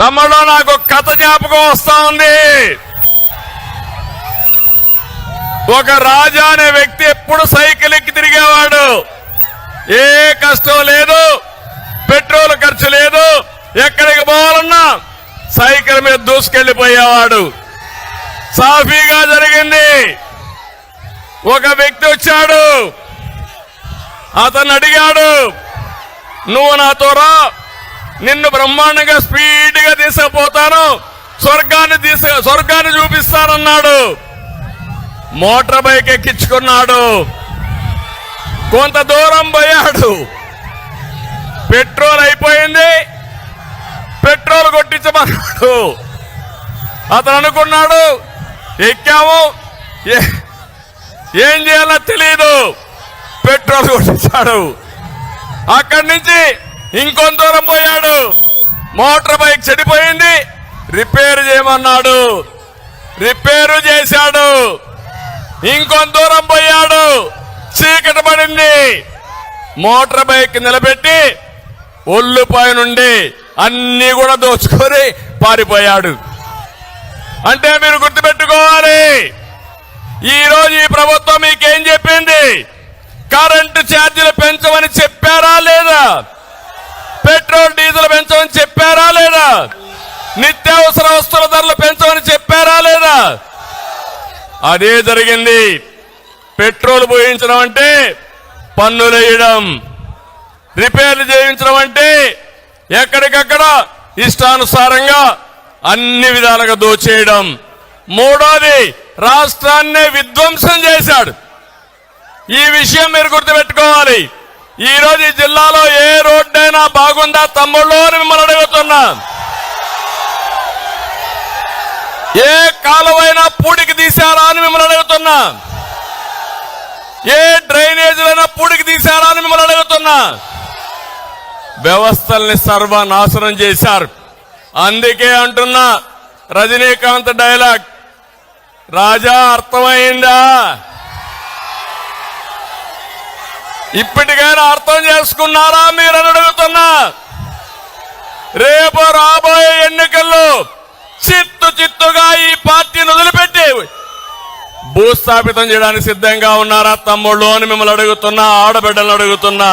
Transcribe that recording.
తమ్ముడు నాకు కథ జ్ఞాపకం వస్తా ఉంది. ఒక రాజా అనే వ్యక్తి ఎప్పుడు సైకిల్ ఎక్కి తిరిగేవాడు. ఏ కష్టం లేదు, పెట్రోల్ ఖర్చు లేదు, ఎక్కడికి పోవాలన్నా సైకిల్ మీద దూసుకెళ్లిపోయేవాడు. సాఫీగా జరిగింది. ఒక వ్యక్తి వచ్చాడు, అతను అడిగాడు, నువ్వు నాతో రా, నిన్ను బ్రహ్మాండంగా స్పీడ్గా తీసుకుపోతాను, స్వర్గాన్ని చూపిస్తానన్నాడు. Motor bike ఎక్కించుకున్నాడు. కొంత దూరం పోయాడు, పెట్రోల్ అయిపోయింది, పెట్రోల్ కొట్టించమన్నాడు. అతను అనుకున్నాడు, ఎక్కాము, ఏం చేయాలో తెలియదు, పెట్రోల్ కొట్టించాడు. అక్కడి నుంచి ఇంకొంత దూరం పోయాడు, మోటార్ బైక్ చెడిపోయింది, రిపేర్ చేయమన్నాడు, రిపేరు చేశాడు. ఇంకొంత దూరం పోయాడు, చీకటి పడింది, మోటార్ బైక్ నిలబెట్టి ఒళ్ళుపై నుండి అన్ని కూడా దోచుకొని పారిపోయాడు. అంటే మీరు గుర్తుపెట్టుకోవాలి, ఈరోజు ఈ ప్రభుత్వం మీకేం చెప్పింది? కరెంటు ఛార్జీలు పెంచమని చెప్పారా లేదా? పెట్రోల్ డీజిల్ పెంచమని చెప్పారా లేదా? నిత్యావసర వస్తువుల ధరలు పెంచమని చెప్పారా లేదా? అదే జరిగింది. పెట్రోల్ పోయించడం అంటే పన్నులు వేయడం, రిపేర్లు చేయించడం అంటే ఎక్కడికక్కడ ఇష్టానుసారంగా అన్ని విధాలుగా దోచేయడం. మూడోది, రాష్ట్రాన్నే విధ్వంసం చేశాడు. ఈ విషయం మీరు గుర్తుపెట్టుకోవాలి. ఈ రోజు ఈ జిల్లాలో ఏ రోడ్డైనా బాగుందా తమ్ముళ్ళు అని మిమ్మల్ని అడుగుతున్నా. ఏ కాలువైనా పూడికి తీశారా అని మిమ్మల్ని అడుగుతున్నా. ఏ డ్రైనేజీలైనా పూడికి తీశారా అని మిమ్మల్ని అడుగుతున్నా. వ్యవస్థల్ని సర్వనాశనం చేశారు. అందుకే అంటున్నా, రజనీకాంత్ డైలాగ్, రాజా అర్థమైందా? ఇప్పటికైనా అర్థం చేసుకున్నారా మీరు అని అడుగుతున్నా. రేపు రాబోయే ఎన్నికల్లో చిత్తుగా ఈ పార్టీని వదిలిపెట్టి భూస్థాపితం చేయడానికి సిద్ధంగా ఉన్నారా తమ్ముళ్ళు అని మిమ్మల్ని అడుగుతున్నా, ఆడబిడ్డలను అడుగుతున్నా.